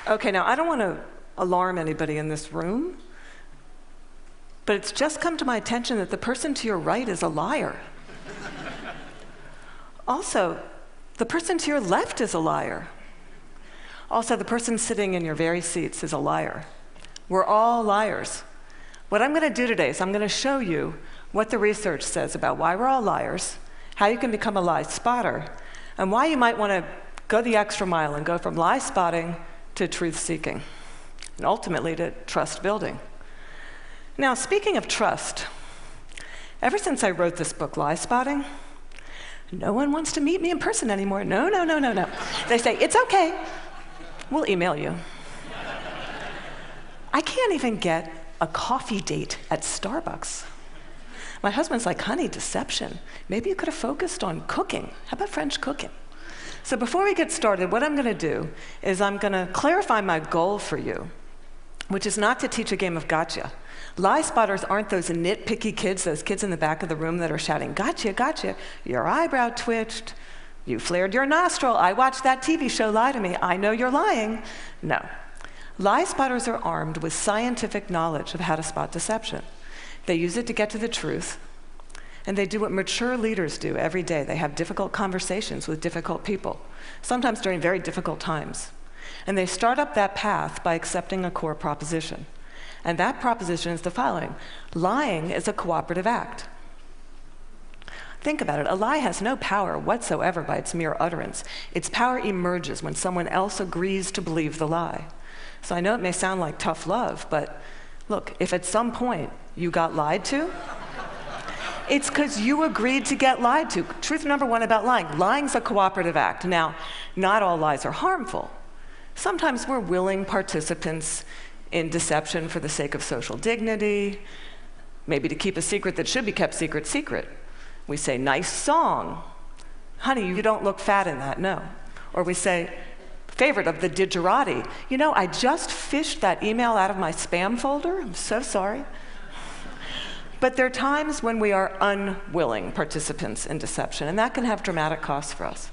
Okay, now I don't want to alarm anybody in this room, but it's just come to my attention that the person to your right is a liar. Also, the person to your left is a liar. Also, the person sitting in your very seats is a liar. We're all liars. What I'm going to do today is I'm going to show you what the research says about why we're all liars, how you can become a lie spotter, and why you might want to go the extra mile and go from lie spotting to truth-seeking, and ultimately to trust-building. Now, speaking of trust, ever since I wrote this book, Lie Spotting, no one wants to meet me in person anymore. No. They say, it's okay, we'll email you. I can't even get a coffee date at Starbucks. My husband's like, honey, deception. Maybe you could have focused on cooking. How about French cooking? So before we get started, what I'm going to do is I'm going to clarify my goal for you, which is not to teach a game of gotcha. Lie spotters aren't those nitpicky kids, those kids in the back of the room that are shouting, gotcha, gotcha, your eyebrow twitched, you flared your nostril, I watched that TV show, lie to me, I know you're lying. No. Lie spotters are armed with scientific knowledge of how to spot deception. They use it to get to the truth. And they do what mature leaders do every day. They have difficult conversations with difficult people, sometimes during very difficult times. And they start up that path by accepting a core proposition. And that proposition is the following: lying is a cooperative act. Think about it. A lie has no power whatsoever by its mere utterance. Its power emerges when someone else agrees to believe the lie. So I know it may sound like tough love, but look, if at some point you got lied to, it's because you agreed to get lied to. Truth number one about lying. Lying's a cooperative act. Now, not all lies are harmful. Sometimes we're willing participants in deception for the sake of social dignity, maybe to keep a secret that should be kept secret. We say, nice song. Honey, you don't look fat in that, no. Or we say, favorite of the digerati. You know, I just fished that email out of my spam folder. I'm so sorry. But there are times when we are unwilling participants in deception, and that can have dramatic costs for us.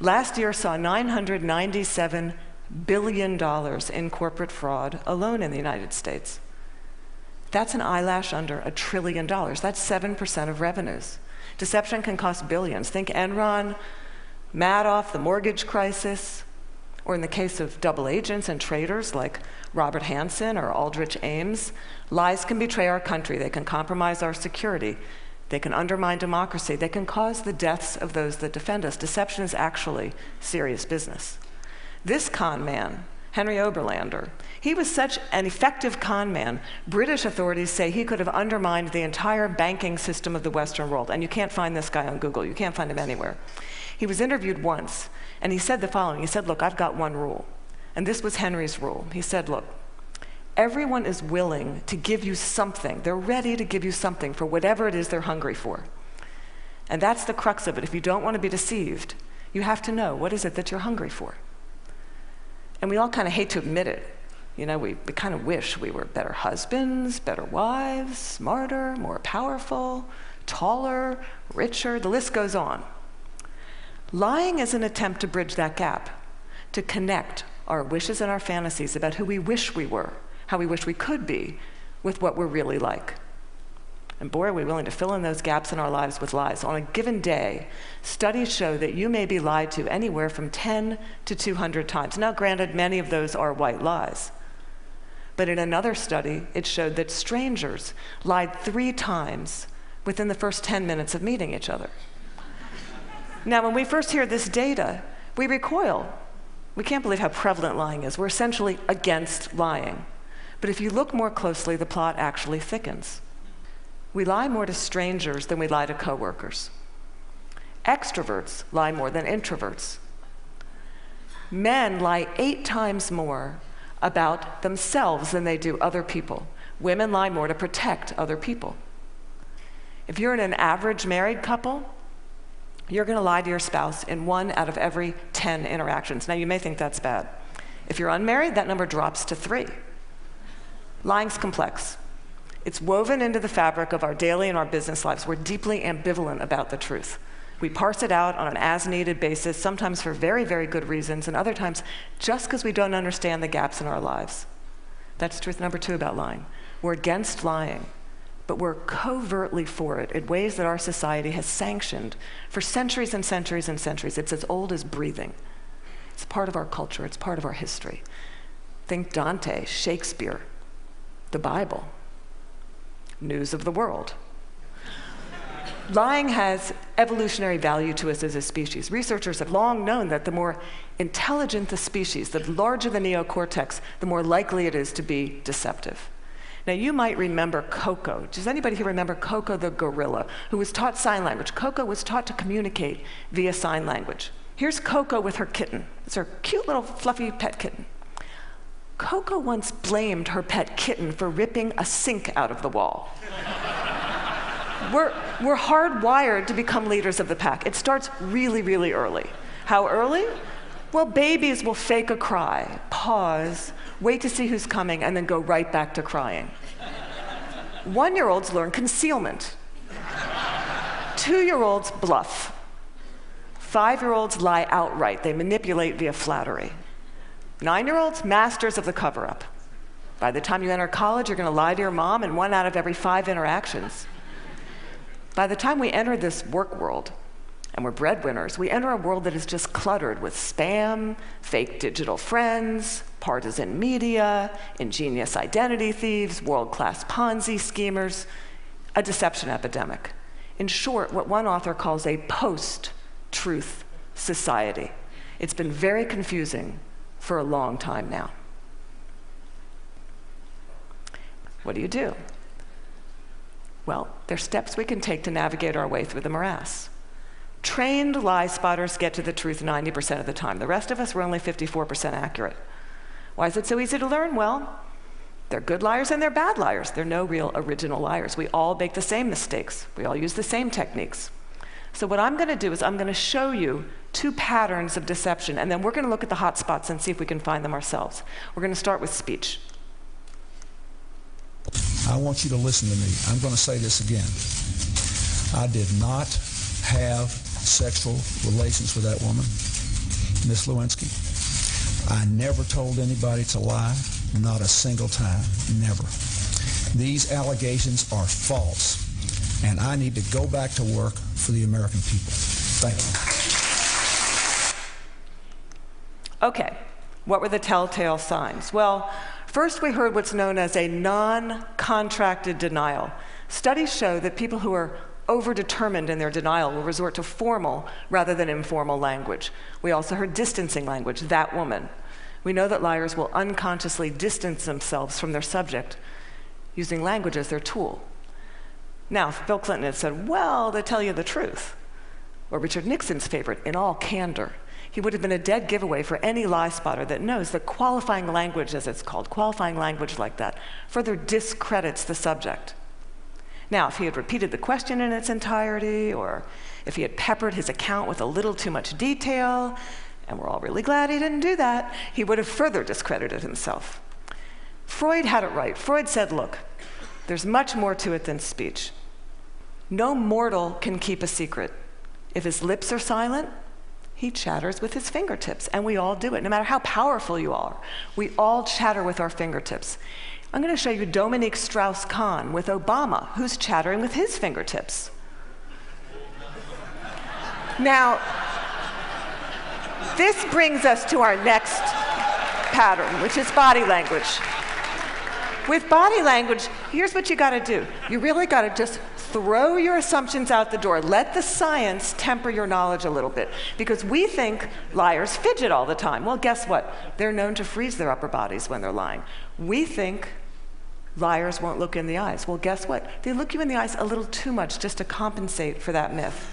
Last year saw $997 billion in corporate fraud alone in the United States. That's an eyelash under $1 trillion. That's 7% of revenues. Deception can cost billions. Think Enron, Madoff, the mortgage crisis, or in the case of double agents and traitors like Robert Hansen or Aldrich Ames, lies can betray our country. They can compromise our security. They can undermine democracy. They can cause the deaths of those that defend us. Deception is actually serious business. This con man, Henry Oberlander, he was such an effective con man, British authorities say he could have undermined the entire banking system of the Western world. And you can't find this guy on Google. You can't find him anywhere. He was interviewed once, and he said the following. He said, look, I've got one rule. And this was Henry's rule. He said, look, everyone is willing to give you something. They're ready to give you something for whatever it is they're hungry for. And that's the crux of it. If you don't want to be deceived, you have to know, what is it that you're hungry for? And we all kind of hate to admit it. You know, we kind of wish we were better husbands, better wives, smarter, more powerful, taller, richer, the list goes on. Lying is an attempt to bridge that gap, to connect our wishes and our fantasies about who we wish we were, how we wish we could be, with what we're really like. And boy, are we willing to fill in those gaps in our lives with lies. On a given day, studies show that you may be lied to anywhere from 10 to 200 times. Now, granted, many of those are white lies. But in another study, it showed that strangers lied 3 times within the first 10 minutes of meeting each other. Now, when we first hear this data, we recoil. We can't believe how prevalent lying is. We're essentially against lying. But if you look more closely, the plot actually thickens. We lie more to strangers than we lie to coworkers. Extroverts lie more than introverts. Men lie 8 times more about themselves than they do other people. Women lie more to protect other people. If you're in an average married couple, you're going to lie to your spouse in 1 out of every 10 interactions. Now, you may think that's bad. If you're unmarried, that number drops to 3. Lying's complex. It's woven into the fabric of our daily and our business lives. We're deeply ambivalent about the truth. We parse it out on an as-needed basis, sometimes for very, very good reasons, and other times just because we don't understand the gaps in our lives. That's truth number 2 about lying. We're against lying, but we're covertly for it in ways that our society has sanctioned for centuries and centuries and centuries. It's as old as breathing. It's part of our culture. It's part of our history. Think Dante, Shakespeare, the Bible, news of the world. Lying has evolutionary value to us as a species. Researchers have long known that the more intelligent the species, the larger the neocortex, the more likely it is to be deceptive. Now, you might remember Coco. Does anybody here remember Coco the gorilla, who was taught sign language? Coco was taught to communicate via sign language. Here's Coco with her kitten. It's her cute little fluffy pet kitten. Coco once blamed her pet kitten for ripping a sink out of the wall. We're hardwired to become leaders of the pack. It starts really, really early. How early? Well, babies will fake a cry, pause, wait to see who's coming, and then go right back to crying. 1-year-olds learn concealment. 2-year-olds bluff. 5-year-olds lie outright. They manipulate via flattery. 9-year-olds, masters of the cover-up. By the time you enter college, you're going to lie to your mom in 1 out of every 5 interactions. By the time we enter this work world, and we're breadwinners, we enter a world that is just cluttered with spam, fake digital friends, partisan media, ingenious identity thieves, world-class Ponzi schemers, a deception epidemic. In short, what one author calls a post-truth society. It's been very confusing for a long time now. What do? Well, there's steps we can take to navigate our way through the morass. Trained lie spotters get to the truth 90% of the time. The rest of us, we're only 54% accurate. Why is it so easy to learn? Well, they're good liars and they're bad liars. They're no real original liars. We all make the same mistakes. We all use the same techniques. So what I'm going to do is I'm going to show you 2 patterns of deception, and then we're going to look at the hot spots and see if we can find them ourselves. We're going to start with speech. I want you to listen to me. I'm going to say this again. I did not have sexual relations with that woman, Miss Lewinsky. I never told anybody to lie, not a single time, never. These allegations are false, and I need to go back to work for the American people. Thank you. Okay, what were the telltale signs? Well, first we heard what's known as a non-contracted denial. Studies show that people who are overdetermined in their denial will resort to formal rather than informal language. We also heard distancing language, that woman. We know that liars will unconsciously distance themselves from their subject using language as their tool. Now, if Bill Clinton had said, well, to tell you the truth, or Richard Nixon's favorite, in all candor, he would have been a dead giveaway for any lie spotter that knows that qualifying language, as it's called, qualifying language like that, further discredits the subject. Now, if he had repeated the question in its entirety, or if he had peppered his account with a little too much detail, and we're all really glad he didn't do that, he would have further discredited himself. Freud had it right. Freud said, look, there's much more to it than speech. No mortal can keep a secret. If his lips are silent, he chatters with his fingertips, and we all do it. No matter how powerful you are, we all chatter with our fingertips. I'm going to show you Dominique Strauss-Kahn with Obama, who's chattering with his fingertips. Now, this brings us to our next pattern, which is body language. With body language, here's what you got to do. You really got to just throw your assumptions out the door. Let the science temper your knowledge a little bit. Because we think liars fidget all the time. Well, guess what? They're known to freeze their upper bodies when they're lying. We think liars won't look in the eyes. Well, guess what? They look you in the eyes a little too much just to compensate for that myth.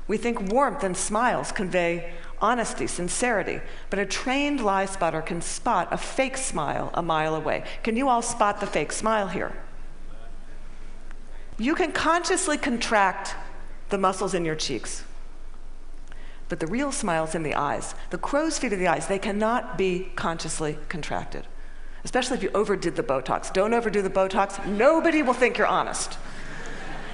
We think warmth and smiles convey honesty, sincerity, but a trained lie spotter can spot a fake smile a mile away. Can you all spot the fake smile here? You can consciously contract the muscles in your cheeks. But the real smile is in the eyes. The crow's feet of the eyes, they cannot be consciously contracted, especially if you overdid the Botox. Don't overdo the Botox. Nobody will think you're honest.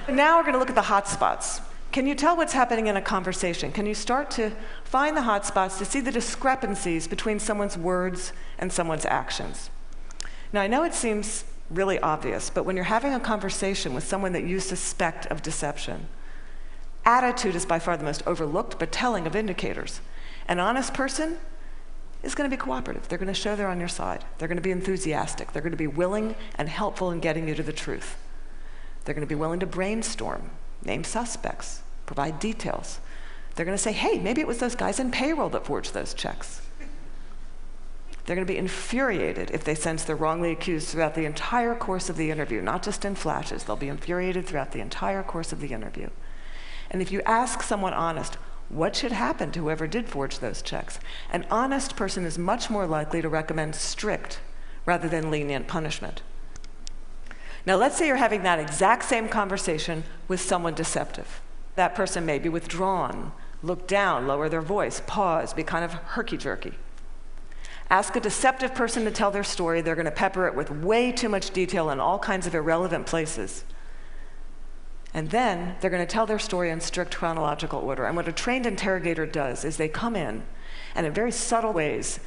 Now we're going to look at the hot spots. Can you tell what's happening in a conversation? Can you start to find the hot spots to see the discrepancies between someone's words and someone's actions? Now, I know it seems really obvious, but when you're having a conversation with someone that you suspect of deception, attitude is by far the most overlooked but telling of indicators. An honest person is going to be cooperative. They're going to show they're on your side. They're going to be enthusiastic. They're going to be willing and helpful in getting you to the truth. They're going to be willing to brainstorm, name suspects, provide details. They're going to say, hey, maybe it was those guys in payroll that forged those checks. They're going to be infuriated if they sense they're wrongly accused throughout the entire course of the interview, not just in flashes. They'll be infuriated throughout the entire course of the interview. And if you ask someone honest, what should happen to whoever did forge those checks? An honest person is much more likely to recommend strict rather than lenient punishment. Now, let's say you're having that exact same conversation with someone deceptive. That person may be withdrawn, look down, lower their voice, pause, be kind of herky-jerky. Ask a deceptive person to tell their story. They're going to pepper it with way too much detail in all kinds of irrelevant places. And then they're going to tell their story in strict chronological order. And what a trained interrogator does is they come in, and in very subtle ways,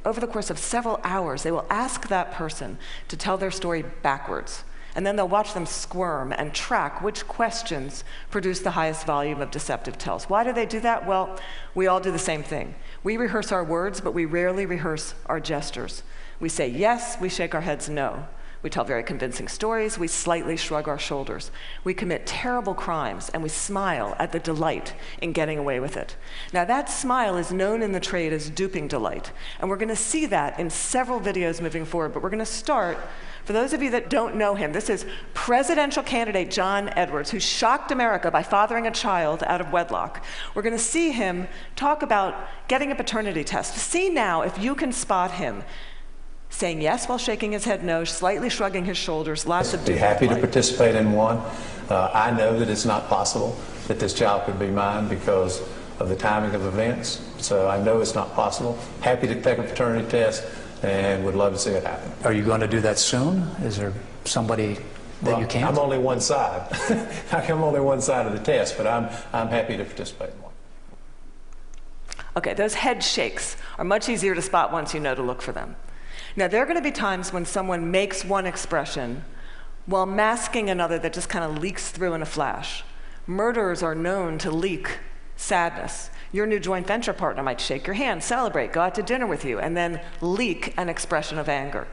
over the course of several hours, they will ask that person to tell their story backwards. And then they'll watch them squirm and track which questions produce the highest volume of deceptive tells. Why do they do that? Well, we all do the same thing. We rehearse our words, but we rarely rehearse our gestures. We say yes, we shake our heads no. We tell very convincing stories, we slightly shrug our shoulders. We commit terrible crimes, and we smile at the delight in getting away with it. Now, that smile is known in the trade as duping delight, and we're going to see that in several videos moving forward, but we're going to start, for those of you that don't know him, this is presidential candidate John Edwards, who shocked America by fathering a child out of wedlock. We're going to see him talk about getting a paternity test. See now if you can spot him saying yes while shaking his head no, slightly shrugging his shoulders, lots of I'd be happy to participate in one. I know that it's not possible that this child could be mine because of the timing of events, so I know it's not possible. Happy to take a paternity test and would love to see it happen. Are you going to do that soon? Is there somebody that you can't? I'm only one side. I'm only one side of the test, but I'm happy to participate in one. Okay, those head shakes are much easier to spot once you know to look for them. Now, there are going to be times when someone makes one expression while masking another that just kind of leaks through in a flash. Murderers are known to leak sadness. Your new joint venture partner might shake your hand, celebrate, go out to dinner with you, and then leak an expression of anger.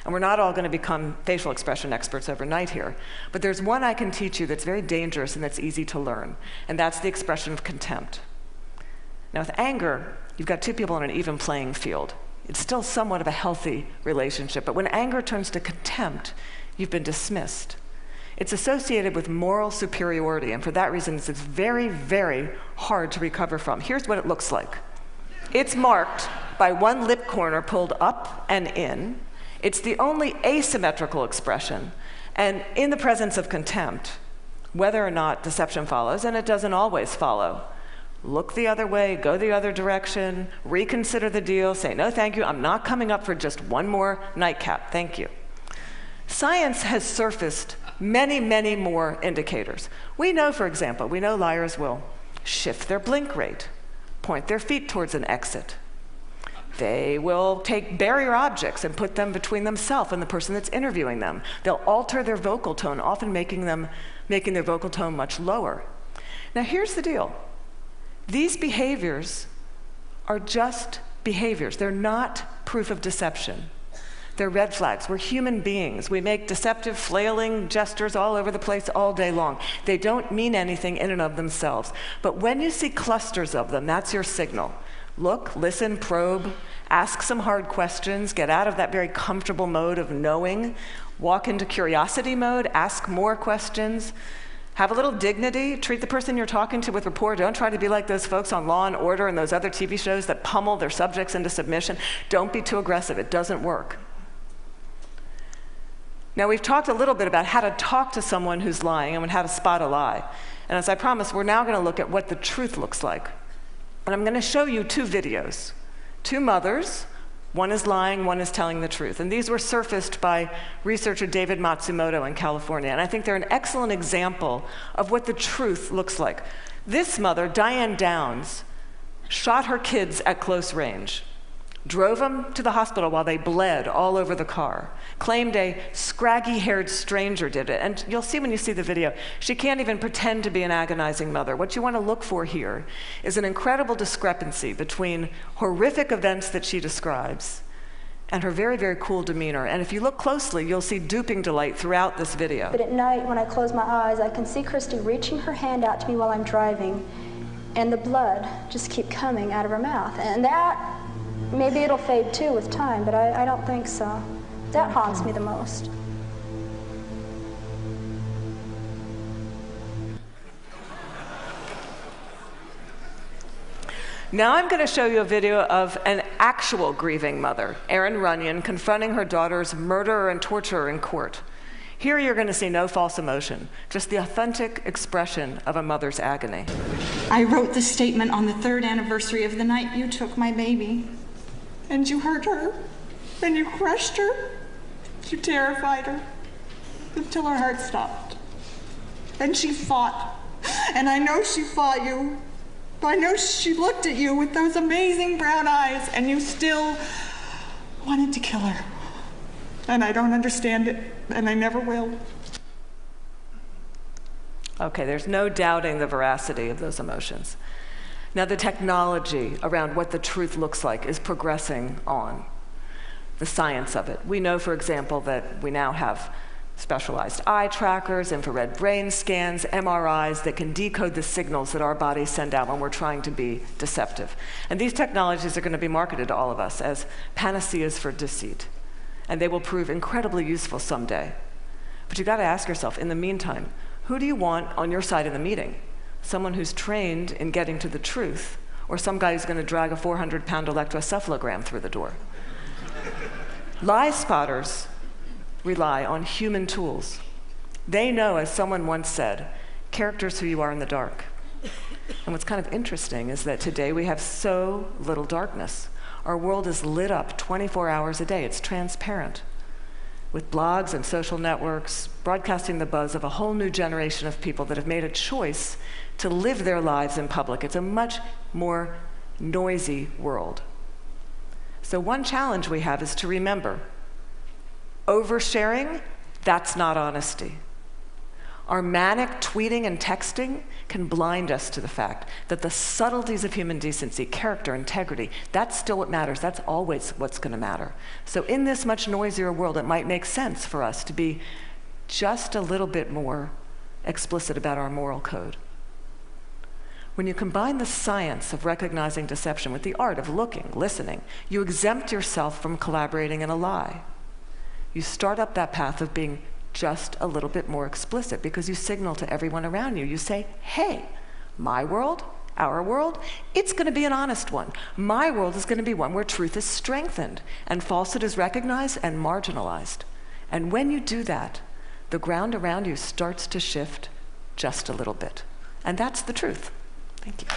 And we're not all going to become facial expression experts overnight here, but there's one I can teach you that's very dangerous and that's easy to learn, and that's the expression of contempt. Now, with anger, you've got two people on an even playing field. It's still somewhat of a healthy relationship, but when anger turns to contempt, you've been dismissed. It's associated with moral superiority, and for that reason, it's very, very hard to recover from. Here's what it looks like. It's marked by one lip corner pulled up and in. It's the only asymmetrical expression, and in the presence of contempt, whether or not deception follows, and it doesn't always follow, look the other way, go the other direction, reconsider the deal, say, no, thank you, I'm not coming up for just one more nightcap, thank you. Science has surfaced many, many more indicators. We know, for example, liars will shift their blink rate, point their feet towards an exit. They will take barrier objects and put them between themselves and the person that's interviewing them. They'll alter their vocal tone, often making their vocal tone much lower. Now, here's the deal. These behaviors are just behaviors. They're not proof of deception. They're red flags. We're human beings. We make deceptive, flailing gestures all over the place all day long. They don't mean anything in and of themselves. But when you see clusters of them, that's your signal. Look, listen, probe, ask some hard questions, get out of that very comfortable mode of knowing, walk into curiosity mode, ask more questions. Have a little dignity. Treat the person you're talking to with rapport. Don't try to be like those folks on Law and Order and those other TV shows that pummel their subjects into submission. Don't be too aggressive. It doesn't work. Now, we've talked a little bit about how to talk to someone who's lying and how to spot a lie. And as I promised, we're now going to look at what the truth looks like. And I'm going to show you two videos. Two mothers, one is lying, one is telling the truth. And these were surfaced by researcher David Matsumoto in California. And I think they're an excellent example of what the truth looks like. This mother, Diane Downs, shot her kids at close range, drove them to the hospital while they bled all over the car, claimed a scraggy-haired stranger did it. And you'll see when you see the video, she can't even pretend to be an agonizing mother. What you want to look for here is an incredible discrepancy between horrific events that she describes and her very, very cool demeanor. And if you look closely, you'll see duping delight throughout this video. But at night, when I close my eyes, I can see Christy reaching her hand out to me while I'm driving, and the blood just keep coming out of her mouth. And that, maybe it'll fade too with time, but I don't think so. That haunts me the most. Now I'm going to show you a video of an actual grieving mother, Erin Runyon, confronting her daughter's murderer and torturer in court. Here you're going to see no false emotion, just the authentic expression of a mother's agony. I wrote the statement on the 3rd anniversary of the night you took my baby. And you hurt her, and you crushed her, you terrified her, until her heart stopped. And she fought, and I know she fought you. I know she looked at you with those amazing brown eyes, and you still wanted to kill her. And I don't understand it, and I never will. Okay, there's no doubting the veracity of those emotions. Now, the technology around what the truth looks like is progressing on, the science of it. We know, for example, that we now have specialized eye trackers, infrared brain scans, MRIs that can decode the signals that our bodies send out when we're trying to be deceptive. And these technologies are going to be marketed to all of us as panaceas for deceit. And they will prove incredibly useful someday. But you've got to ask yourself, in the meantime, who do you want on your side of the meeting? Someone who's trained in getting to the truth, or some guy who's going to drag a 400-pound electroencephalogram through the door? Lie spotters rely on human tools. They know, as someone once said, character's who you are in the dark. And what's kind of interesting is that today we have so little darkness. Our world is lit up 24 hours a day. It's transparent, with blogs and social networks broadcasting the buzz of a whole new generation of people that have made a choice to live their lives in public. It's a much more noisy world. So one challenge we have is to remember, oversharing, that's not honesty. Our manic tweeting and texting can blind us to the fact that the subtleties of human decency, character, integrity, that's still what matters. That's always what's going to matter. So in this much noisier world, it might make sense for us to be just a little bit more explicit about our moral code. When you combine the science of recognizing deception with the art of looking, listening, you exempt yourself from collaborating in a lie. You start up that path of being just a little bit more explicit because you signal to everyone around you. You say, hey, my world, our world, it's going to be an honest one. My world is going to be one where truth is strengthened and falsehood is recognized and marginalized. And when you do that, the ground around you starts to shift just a little bit. And that's the truth. Thank you.